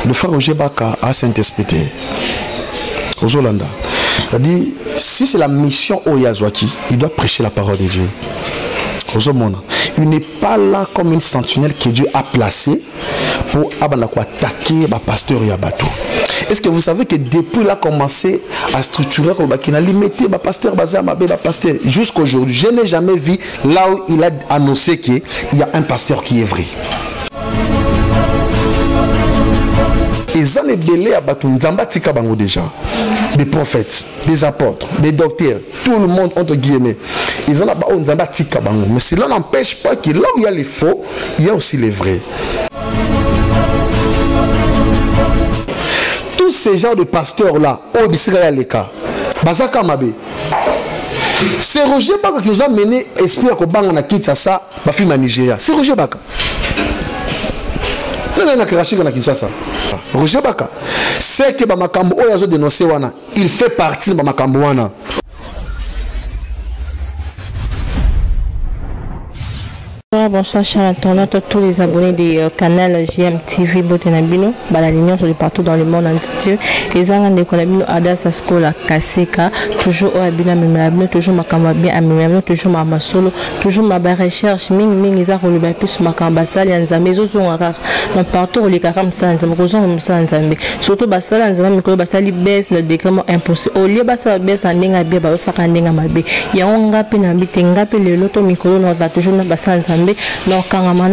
le frère Roger Baka a Saint-Esprit. Aux Hollanda. C'est-à-dire, si c'est la mission Oyazwaki, il doit prêcher la parole de Dieu. Aux Hommes, il n'est pas là comme une sentinelle que Dieu a placée pour attaquer le pasteur et Abatou. Est-ce que vous savez que depuis il a commencé à structurer il a limité le pasteur jusqu'à aujourd'hui, je n'ai jamais vu là où il a annoncé qu'il y a un pasteur qui est vrai. Ils ont les belés à Batou, Nzambatika Bango déjà, des prophètes, des apôtres, des docteurs, tout le monde entre guillemets. Ils ont là-bas Nzambatika Bango. Mais cela n'empêche pas que là où il y a les faux, il y a aussi les vrais. Tous ces genres de pasteurs-là, au Bissiraya Leka, Bazaka Mabe, c'est Roger Baka qui nous a mené esprit à Kobanga na Kinshasa, ma fille na Nigeria. C'est Roger Baka. Roger Baka, c'est que Bamakambo Oyazo dénoncé wana, il fait partie de Bamakambo wana. Bonsoir chers internautes, tous les abonnés des canaux GMTV Botenabino, Balalinion sur partout dans le monde entier. Les Angans de Konabino Adas Askola Kaseka, toujours au Abina Mimabino, toujours Makamba bien Amimabino, toujours ma solo, toujours ma recherche, Ming Isaac ou le Bapus Makambasal, Yanzamezo Zongarar, dans partout où les Karam Sanzam, Rosan Sanzambe, surtout Basal, Yanzam, Mikolo Basali baisse le décrément imposé. Au lieu Basal baisse en Nenga Beba, Osakandinga Mabe, Yanga Penabite, Ngape, le Loto Mikolo, nous a toujours Bassan Zambe. Donc quand on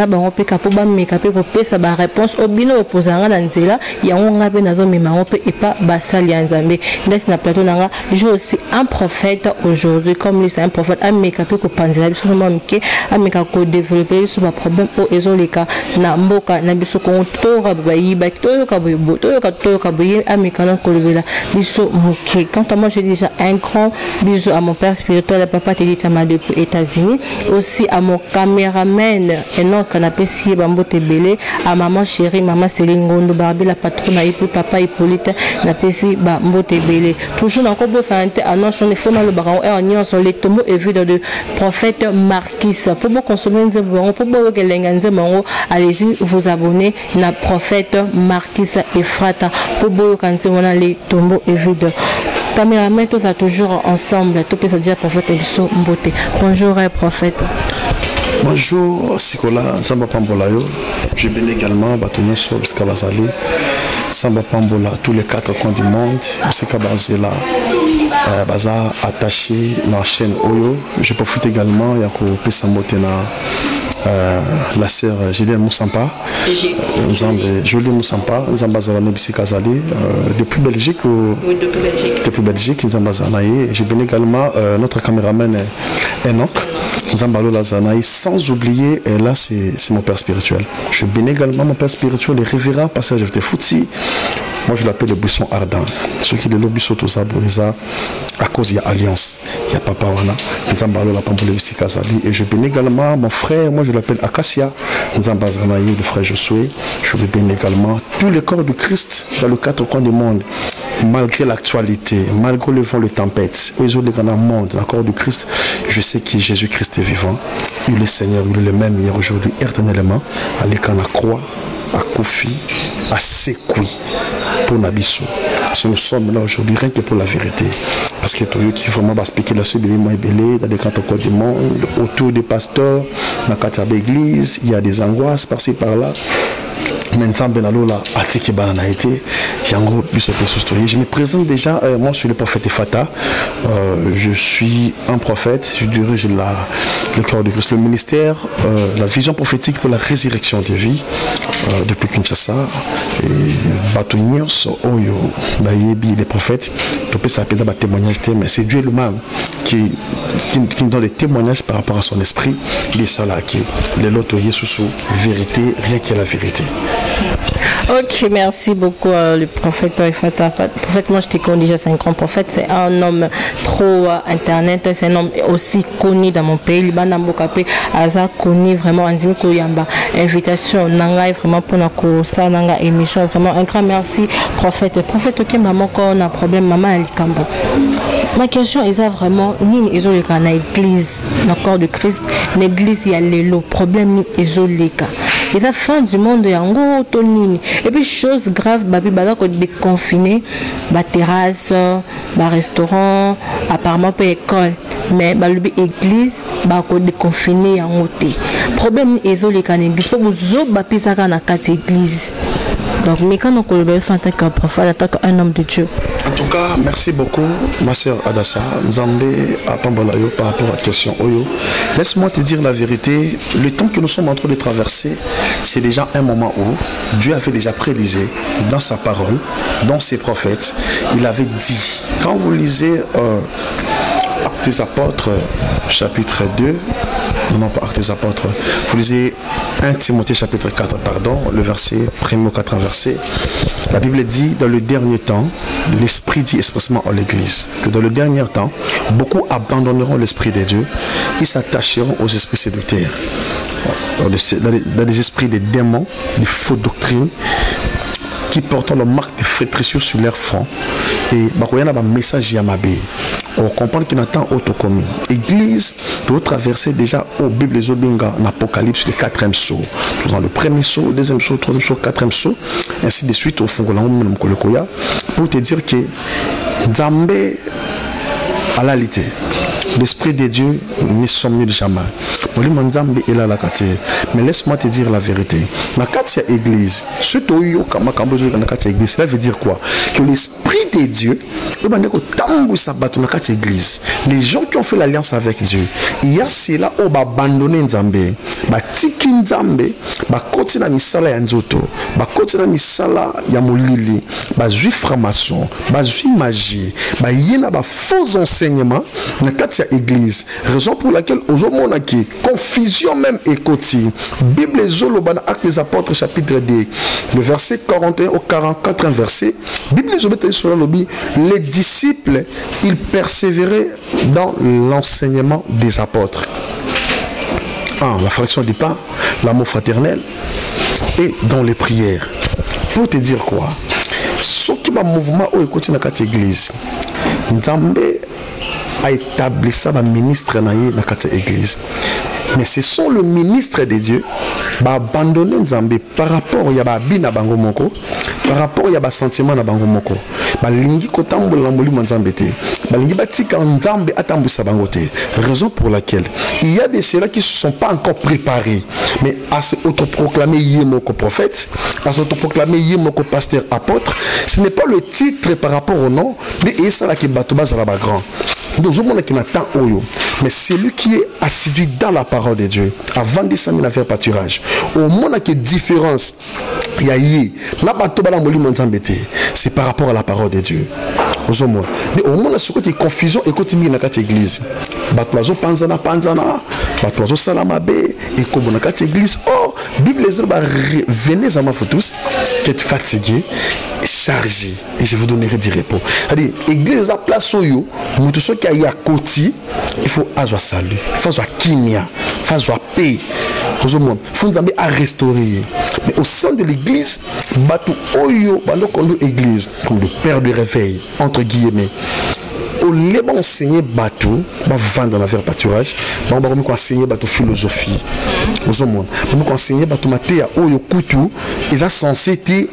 a réponse au bino opposant dans zela ya on pe nazo mimaope et pas basali nzambe ndesi na plateau nanga je aussi un prophète aujourd'hui comme lui c'est un prophète ameka pe ko panzela biso mke ameka ko développer sur ba problème au ezoleka na mboka na biso ko to ka bayiba to ka boyo to ka boye ameka na ko levela biso mke. Quant à moi je dis déjà un grand bisou à mon père spirituel papa Teddy Chama depuis États-Unis, aussi à mon caméraman et non canapé si bambote belé, à maman chérie maman Céline Gondo Barbie la patronne et puis papa Hippolyte na pesi bambote belé. Toujours encore beau santé annonce on est fond dans le baron et on y sont les tombeaux et vu de prophète Marquis pour vous consommer nzebo pour vous que lenganze mango allez-y vous abonner na prophète Marquis Efrata pour vous quand on a les tombeaux et vu de caméraman tous à toujours ensemble tout peut se dire prophète Biso Mbote. Bonjour prophète. Bonjour, Sikola, Samba Pambolayo. Je bénis également Batounion Sol, Skabazali, Samba Pambola, tous les 4 coins du monde, Skabazela, Baza attaché dans la chaîne Oyo. Je profite également, Yako Pesambotena, la sœur Julienne Moussampa, Julie Moussampa, Zambazala Nebisi Kazali, depuis Belgique. Oui, depuis Belgique, Zambazanaï. Je bénis également notre caméraman Enoch. Zambalo Lazanaï, sans oublier, et là c'est mon père spirituel. Je bénis également mon père spirituel, le révérend Pasteur Jefté Fouti. Moi je l'appelle le buisson ardent. Ceux qui le buisson tout ça, à cause il y a alliance, il y a Papa Wana, Zambalo la Pamboule Kazali. Et je bénis également mon frère, moi je l'appelle Acacia, Zambazanaï, le frère Josué. Je le bénis également tous les corps du Christ dans les 4 coins du monde. Malgré l'actualité, malgré le vent, les tempêtes, aux autres grands monde, le corps du Christ, je sais que Jésus-Christ est vivant. Il est Seigneur, il est le même hier, aujourd'hui, éternellement. À l'écran à croix, à Kofi, à Sekoui, pour Nabiso. Si nous sommes là aujourd'hui, rien que pour la vérité. Parce que tout qui vraiment va expliquer la suite dans des cantos du monde, autour des pasteurs, dans la église, il y a des angoisses par-ci par-là. Maintenant, je me présente déjà, moi je suis le prophète Efata, je suis un prophète, je dirige le corps de Christ, le ministère, la vision prophétique pour la résurrection des vies, depuis Kinshasa, et Batonios, Oyo, Bayebi, les prophètes, tout peut s'appeler dans témoignage, mais c'est Dieu lui-même qui nous donne des témoignages par rapport à son esprit, il est ça là, qui est l'autre sous vérité, rien que la vérité. Ok, merci beaucoup le prophète Efata. Prophète, moi je te connais déjà, c'est un grand prophète, c'est un homme trop internet, c'est un homme aussi connu dans mon pays. Libana Mbokape, Aza connu vraiment, Anzimi Koyamba. Invitation, Nanga, vraiment pour notre Nanga émission, vraiment un grand merci, prophète. Prophète, ok, maman, quand on a un problème, maman, elle est Kambo. Ma question est vraiment, ni ils ont les cas dans l'église, dans le corps de Christ, l'église, il y a les lots, problème, ils ont les cas. Et ça fin du monde yango tonini. Et puis chose grave babi bala ko déconfiner ba terrasse, ba restaurant, apparemment pas école, mais ba lobi église ba ko déconfiner yango té. Problème ezo les kan église pour zo ba pisaka na kati église. Donc, mais quand on collabore en tant qu'un prophète, en tant qu'un homme de Dieu. En tout cas, merci beaucoup, ma sœur Adassa. Zambé à Pambolayo par rapport à la question Oyo. Laisse-moi te dire la vérité. Le temps que nous sommes en train de traverser, c'est déjà un moment où Dieu avait déjà prédisé dans sa parole, dans ses prophètes. Il avait dit, quand vous lisez Actes des Apôtres, chapitre 2, non pas Actes des Apôtres, vous lisez 1 Timothée chapitre 4, pardon, le verset, premier au 4 verset, la Bible dit, dans le dernier temps, l'Esprit dit expressément à l'Église, que dans le dernier temps, beaucoup abandonneront l'Esprit de Dieu, ils s'attacheront aux esprits séducteurs, dans les esprits des démons, des fausses doctrines, qui portent le marque de flétrissure sur leur front, et il y a un message Yamabé. On comprend qu'il attend autocommis. Église doit traverser déjà au Bible Zobinga, en Apocalypse, le 4e saut. Dans le premier saut, le deuxième saut, le troisième saut, le 4e saut, ainsi de suite au fond de la pour te dire que Nzambé à la lité. L'Esprit de Dieu ne sommeille jamais. Mais laisse-moi te dire la vérité. La Katia Église, cela veut dire quoi? Que l'Esprit de Dieu, les gens qui ont fait l'alliance avec Dieu, il y a cela où abandonné Nzambé, tiki Nzambé, koti na misala ya nzoto, koti na misala ya molili, zui franc-maçon, zui magie, yena faux enseignements na Katia Église. Raison pour laquelle aujourd'hui on a qui confusion même et côté. Bible Zolobana Actes des Apôtres chapitre 2, le verset 41 au 44 verset. Bible Zolobana sur le lobby, les disciples ils persévéraient dans l'enseignement des apôtres. La fraction du pain, l'amour fraternel et dans les prières. Pour te dire quoi? Ce qui va mouvement au écoute dans cette église, Nzambé a établi ça dans le ministre dans cette église. Mais ce sont le ministre de Dieu qui a abandonné Nzambé par rapport à Bina Bango Moko, par rapport à sentiment na Bango Moko. Balingi kotambo la molimo Nzambé te. Balingi batika Nzambé atambu sa bango te. Raison pour laquelle il y a des ceux qui ne se sont pas encore préparés, mais à se autoproclamer Yemoko prophète, à se autoproclamer Yemoko pasteur apôtre, ce n'est pas le titre par rapport au nom, mais ça là qui batoba zalaba grand. Mais celui qui est assidu dans la parole de Dieu, avant de s'en faire pâturage, au monde qui est différence, c'est par rapport à la parole de Dieu. Mais au monde qui est confusion et continue dans cette église. Batouazo panzana, batouazo salamabe, et comme dans cette église, Bible venez à ma tous, qui êtes fatigué, chargé, et je vous donnerai des réponses. C'est-à-dire, l'église a place au yo, mais tout ce qui a côté, il faut avoir salut, il faut avoir kimia, il faut avoir paix. Il faut nous amener à restaurer. Mais au sein de l'église, batou oyo, bando kondo église, comme le père du réveil, entre guillemets. Au lieu d'enseigner bateau, va vendre dans la pâturage, on va enseigner bateau philosophie. On va enseigner bateau matéa oyo kutu, ils sont censés être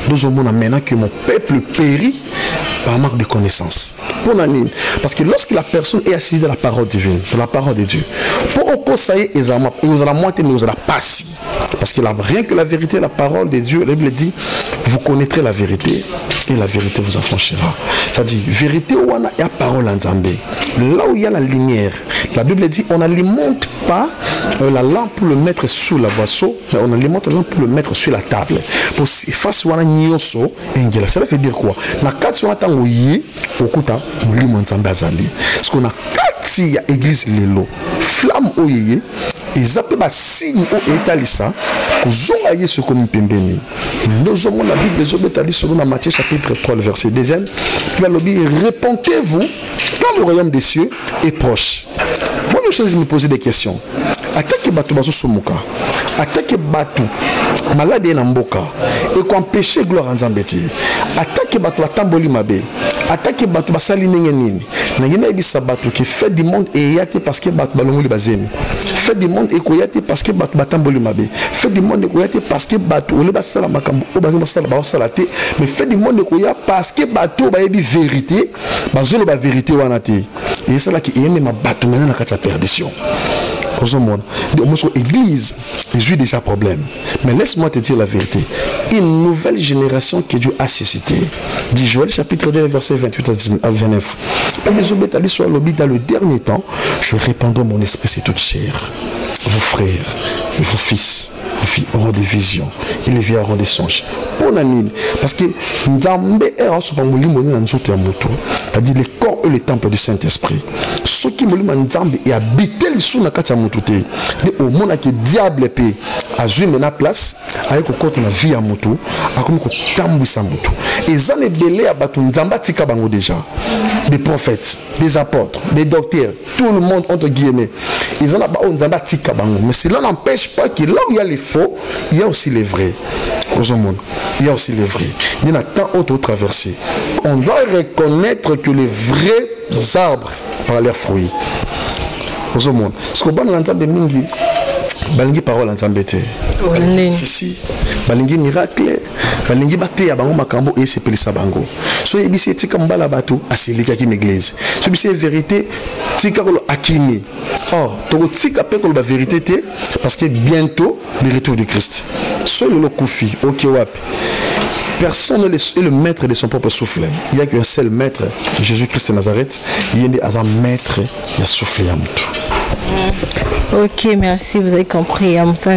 nous avons maintenant que mon peuple périt par manque de connaissance. Parce que lorsque la personne est assise de la parole divine, de la parole de Dieu, pour conseiller et nous allons monter, mais nous allons passer. Parce que rien que la vérité, la parole de Dieu, la Bible dit, vous connaîtrez la vérité et la vérité vous affranchira. C'est-à-dire, vérité ou la parole en Zambé. Là où il y a la lumière, la Bible dit, on n'alimente pas la lampe pour le mettre sous la boisseau, mais on alimente la lampe pour le mettre sur la table. Pour face à nyoso, cela veut dire quoi? Na kati wana tango yé, okuta mulimo nzambe azali. Parce qu'on a kati ya église lelo, flamme oyé, ils appellent ma signe au étalissa, kozonga yesu comme pembeni. Nous avons la Bible des obétalis selon Matthieu chapitre 3, le verset 2e. Puis lobby, répondez-vous quand le royaume des cieux est proche. Moi, je suis me poser des questions. Attaque Batou Bazo Somuka, attaque Batou, malade et Namboka, et qu'on péché gloire en Zambéti, attaque Batou Atamboli Mabe, attaquer bato basali nenge nini na ngena ebisa bato ke fait du monde et yate parce que bato balongoli bazemi fait du monde et koyate parce que bato batamboli mabe fait du monde et koyate parce que bato ole basala makambo o bazoma sala ba sala te mais fait du monde et koya parce que bato ba yebi vérité bazolo ba vérité wana te et ça là qui yeme ma bato maintenant na kata perdition. L'église résout déjà problème. Mais laisse-moi te dire la vérité. Une nouvelle génération que Dieu a suscité. Dit Joël chapitre 2 verset 28 à 29. Dans le dernier temps, je répandrai mon esprit sur toute chair. Vos frères, vos fils, vos filles auront des visions. Et les vieux auront des songes. Bon ami, parce que Nzambe est c'est-à-dire les corps et le temple du Saint-Esprit. Ce qui me dit et habiter le sous na kata mutute. Mais au monde que diable peut azui mena place avec côté na vie à mutu, akomi ko tambwisa mutu. Et ça les belé abatu Nzamba tika bango déjà. Des prophètes, des apôtres, des docteurs, tout le monde entre guillemets. Ils en a pas Nzamba tika bango. Mais cela n'empêche pas que là où il y a les faux, il y a aussi les vrais. Il y a aussi les vrais. Il y en a tant d'autres traversés. On doit reconnaître que les vrais arbres par leurs fruits. Ce qu'on va dans l'ensemble de Mingi, balingi parole ensemble te. Si, balingi miracle, balingi bate ya bango makambo et c'est pelisa bango. So ebisi tika mbala bato asilika ki l'église. So ebisi vérité tika ko akimi. Or, toko tika pe ko la vérité te parce que bientôt le retour du Christ. So le koufi, OK wapi. Personne n'est le maître de son propre souffle. Il n'y a qu'un seul maître, Jésus-Christ de Nazareth. Il y a un maître, il y a souffle. Ok, merci, vous avez compris. Là, ce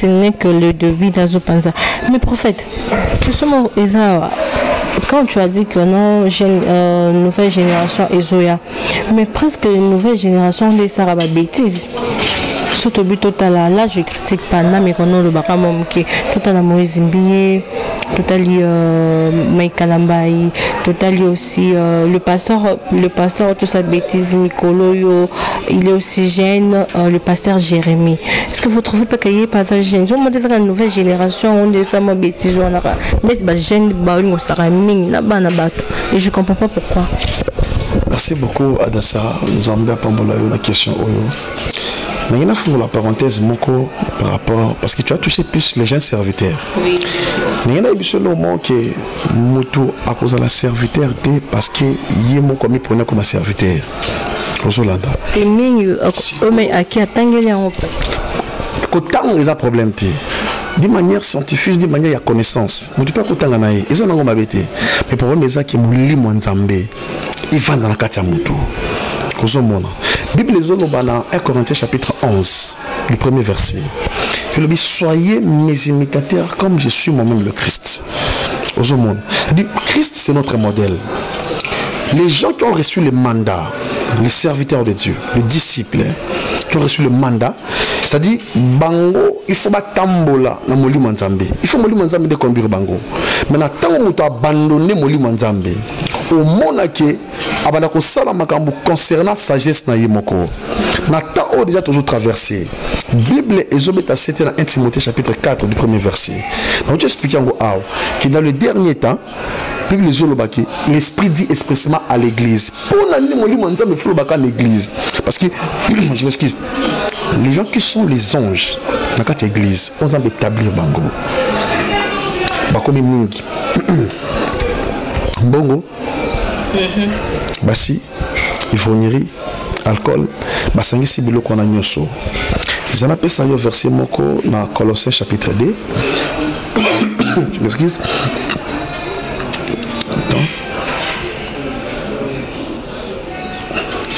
n'est que le début dans Panza. Mais prophète, quand tu as dit que non, nouvelle génération Ezoya, mais presque une nouvelle génération des Sarabas bêtises. Surtout total là je critique pas mais qu'on a le bakamom qui total à Moïse Mbié total Mike Kalambaï total aussi le pasteur tout ça bêtise Mikolo il est aussi jeune le pasteur Jérémie. Est-ce que vous trouvez pas qu'il y a pas de jeune je me dis la nouvelle génération on est ça mon bêtise on a mais jeune baoling au saraming là bas et je comprends pas pourquoi. Merci beaucoup Adassa nous avons Pambola la question oyo. Mais il y a la parenthèse Moko par rapport parce que tu as touché plus les jeunes serviteurs. Oui. Mais il y a un moment que Moto à cause de la serviteur parce que il y a comme il prenait comme un serviteur. Rosolanda. Et mingi à qui attendait en place. Quand les a problème de manière scientifique, de manière il y a connaissance. Mais tu peux pas quand on a ils sont dans ma mais pour les gens qui mouli Nzambe, ils vont dans la katia Moto. Bible dans 1 Corinthiens chapitre 11, le premier verset. Il dit soyez mes imitateurs comme je suis moi-même le Christ. Christ c'est notre modèle. Les gens qui ont reçu le mandat, les serviteurs de Dieu, les disciples qui ont reçu le mandat, c'est-à-dire bango il faut batambola na molimo nzambe. Il faut molimo nzambe de conduire bango. Maintenant tant on t'a abandonné molimo nzambe. Au monde qui abana ko sala makambo concernant sagesse na yemoko. Na temps on déjà toujours traversé. Bible ezobeta c'était dans 1 Timothée chapitre 4 du premier verset. Donc je explique en gros que dans le dernier temps Bible ezolobaki l'esprit dit expressément à l'église. Pour l'année molimo nzambe faut baka l'église parce que je m'excuse. Les gens qui sont les anges dans cette église, on va établir bango. Bakomi mingi. Bongo. Basi, ivrognerie, alcool, basangi sibilo qu'on a nyoso. J'en appelle ça au verset moko dans Colossiens chapitre 2. Je m'excuse.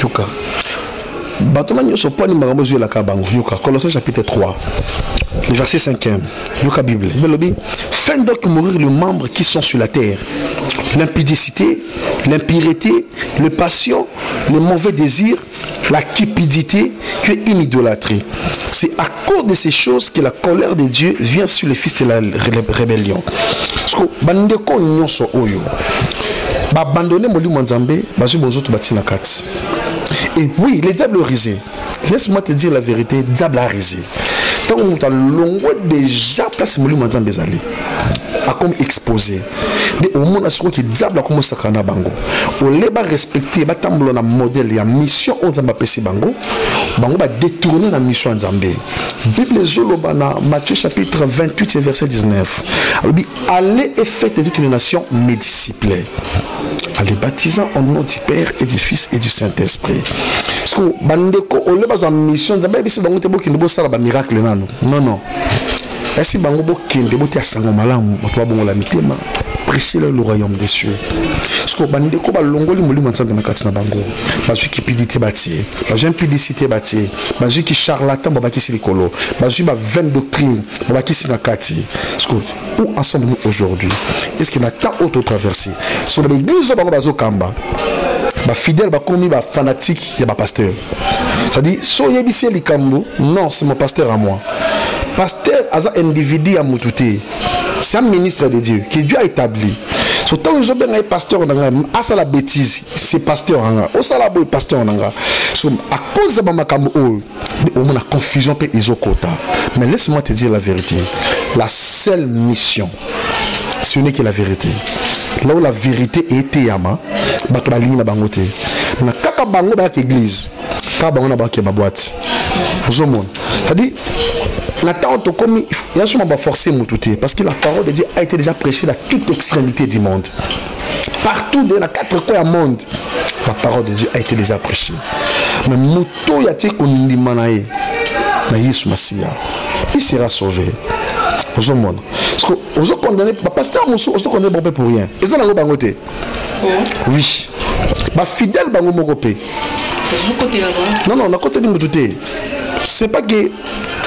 Yoka. Batoma nyoso poni makambo zuela kabango. Yoka. Colossiens chapitre 3. Le verset 5e. Yoka Bible. Belobi. Fin donc mourir les membres qui sont sur la terre. L'impudicité, l'impureté, les passions, les mauvais désirs, la cupidité, qui est une idolâtrie. C'est à cause de ces choses que la colère de Dieu vient sur les fils de la rébellion. Parce que bandeko nyonso oyo ba abandonner molimo nzambe bazu bonzoto batina kati. Et oui, le diable a risé. Laisse-moi te dire la vérité, le diable a risé. Tant qu'on a longué déjà place molimo nzambe zali. a comme exposé mais au monde ce qui diable comme ça kana bango au les ba respecter ba tambolo na modèle ya mission on zamba pesi bango ba détourner la mission en Zambie. Bible zoloba na Matthieu chapitre 28 verset 19. Allez et faites de toutes les nations mes disciples. Allez baptisant au nom du Père et du Fils et du Saint-Esprit. Parce que bandeko au le ba mission Zambie bisi bango te boki ndo sala ba miracle nano. Non. Est-ce bango bokende boti asango malamu bato bongo la mitema prêcher le royaume des cieux. Parce que bandeko ba longoli molimo nzambe na kati na bango. Bazui ki pidité bâti, bazui impudicité bâti, bazui ki charlatan babaki silikolo, bazui ba vaine doctrine babaki sinakati. Parce que où en sommes-nous aujourd'hui? Est-ce qu'il y a tant autre traversée? Sur l'église bango bazo kamba. Ba fidèle ba komi ba fanatique ya ba pasteur. C'est-à-dire so yebisi likambo, non, c'est mon pasteur à moi. Pasteur as un individu à Moutouté. C'est un ministre de Dieu que Dieu a établi. Surtout quand vous avez un pasteur, à la bêtise, c'est pasteur. Au salabo, pasteur. À cause de ma camo, on a confusion et isokota. Mais laisse-moi te dire la vérité. La seule mission, ce n'est que la vérité. Là où la vérité est yama, bato ligne na bangote. Na kaka bango ba église, kaka bango na ba ke ba boîte. Vous monde. C'est-à-dire il y a sûrement forcé Moutouté parce que la parole de Dieu a été déjà prêchée à toute extrémité du monde. Partout dans les 4 coins du monde, la parole de Dieu a été déjà prêchée. Mais Moutou yate konindi manaye na Yesu Masia, il sera sauvé. Aux hommes, parce que aux autres condamnés, pasteur Moussou, aux autres condamnés pour rien. Et ça n'a pas bangoté. Oui. Bah fidèle bango mokopé. Non, on a côté de Moutouté. C'est pas que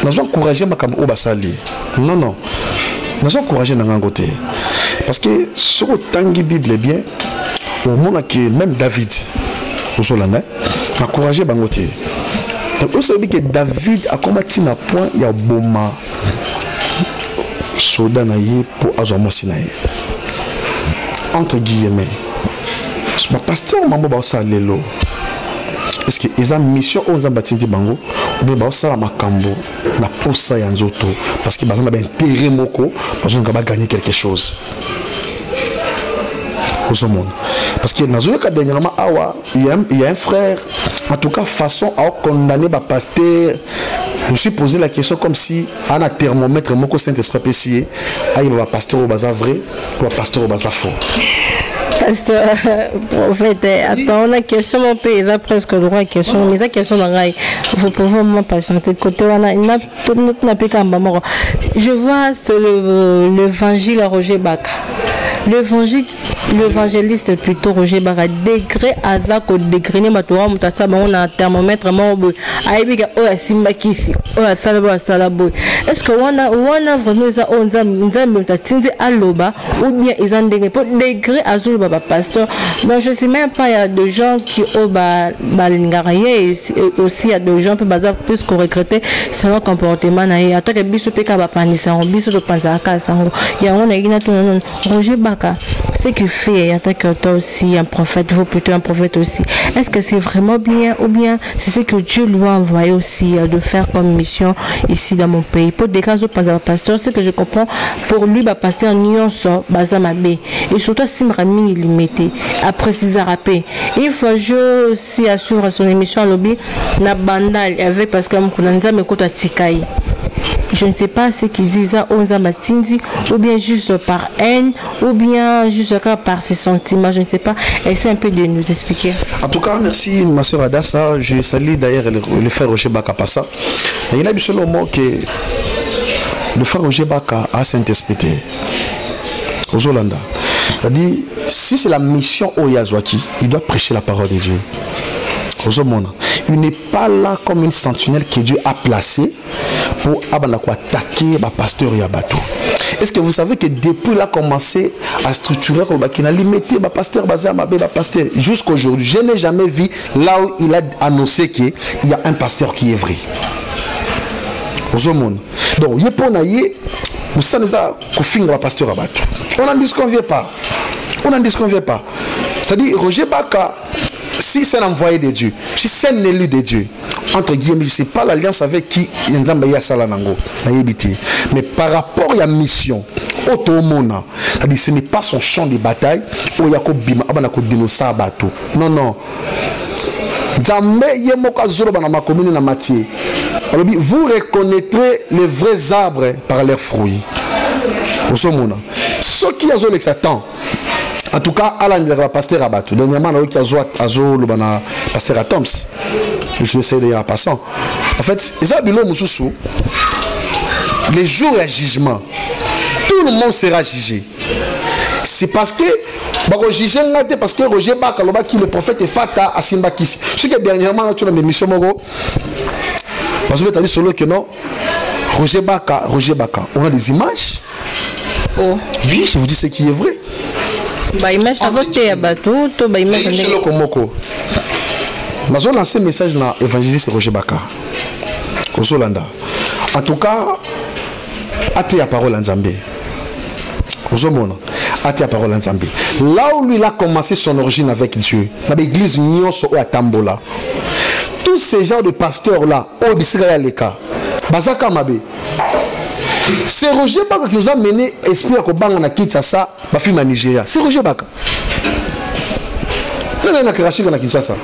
nous encourageons ma campagne au Basali. Non. Nous encourageons dans côté. Parce que sur le temps de Bible est bien, au moment que même David, au Solana, a encouragé Bangoté. Donc, vous savez que David a combattu un point, il y a Boma, soldat pour Azomo Sinaï. Entre guillemets. Le pasteur Mambo Bausa Lelo. Est-ce que ils ont mission aux ambatindi bango ou bien Bausa Makambo na posa yanzoto parce que ils ont intérêt moko parce qu'ils vont gagner quelque chose. Parce que dans le cas dernièrement, il y a un frère, en tout cas, façon à condamner le pasteur. Je me suis posé la question comme si, à un thermomètre, mon Saint-Esprit pécié, il y a un pasteur au bazar vrai ou un pasteur au bazar faux. Pasteur, en fait, attends, on a question, mon pays, il a presque le droit à question, mais la question d'Angaï, vous pouvez me patienter. Côté, on a je vois l'évangile à Roger Baka. L'évangéliste plutôt Roger Baka degré avec au degré matora mutata on a un thermomètre mort aibiga o asimba kisi o salabo est-ce que on a vraiment ça on nzambe mutatinze aloba ou bien ils ont degré azul baba pasteur. Donc je sais même pas, il y a des gens qui ont balingaraye et aussi il y a des gens qui peuvent plus qu'on recruter selon comportement naïe à toi que biso peka ba panisa on biso to panzaka sango il y a on a ina tout Roger Baka c'est que fait en tant que toi aussi un prophète, vous plutôt un prophète aussi. Est-ce que c'est vraiment bien ou bien c'est ce que Dieu lui a envoyé aussi de faire comme mission ici dans mon pays? Pour des cas où pasteur, c'est que je comprends pour lui pasteur Nyonso Bazamabe et surtout Simrami limité après ces rapé. Une fois je aussi assure à son émission lobby na bandal avec parce que Mkunanza me kota tikai. Je ne sais pas ce qu'ils disent ou bien juste par haine ou bien juste par ses sentiments, je ne sais pas. Essaye un peu de nous expliquer. En tout cas, merci ma soeur Adassa. Je salue d'ailleurs le frère Roger Baka Passa. Il y a un mot que le frère Roger Baka a Saint-Esprit aux Hollandais. C'est-à-dire, si c'est la mission au Yazwaki, il doit prêcher la parole de Dieu. Il n'est pas là comme une sentinelle que Dieu a placée pour attaquer le pasteur et le bateau. Est-ce que vous savez que depuis il a commencé à structurer il a limité le pasteur jusqu'à aujourd'hui, je n'ai jamais vu là où il a annoncé qu'il y a un pasteur qui est vrai. Donc, il y a un pasteur à bateau. On n'en disconvient pas. C'est-à-dire, Roger Baka, si c'est l'envoyé de Dieu, si c'est un élu de Dieu, entre guillemets, je ne sais pas l'alliance avec qui Nzamba ya Salanango, mais par rapport à la mission, Otomona. C'est-à-dire, ce n'est pas son champ de bataille où il y a un dénoncer à bateau. Non, non. Vous reconnaîtrez les vrais arbres par leurs fruits. Ce qui a l'exatant. En tout cas, Alan le pasteur Abatou. Dernièrement, il y a le pasteur Atoms. Je vais essayer de dire en passant. En fait, les jours et jugement, tout le monde sera jugé. C'est parce que parce que Roger Baka, le prophète est Fata à Simbakis. Ce que dernièrement, tu as une émission, je vais te dire solo que non. Roger Baka, on a des images. Oh. Oui, je vous dis ce qui est vrai. Bah, image à voter à bateau, to bah image c'est le Komoko. Mais on a lancé un message dans l'évangéliste Roger Baka. Rosolanda. En tout cas, athée la parole en Zambie. Rosomona. Athée la parole en Zambie. Là où lui il a commencé son origine avec Dieu, dans l'église Nyonso à Tambola. Tous ces genres de pasteurs là, au Bisraël les cas. Bazaka Mabe. C'est Roger Baka qui nous a mené esprit à Kobanga na Kinshasa, ma fille na Nigeria. C'est Roger Baka. Quand on a craché dans Kinshasa.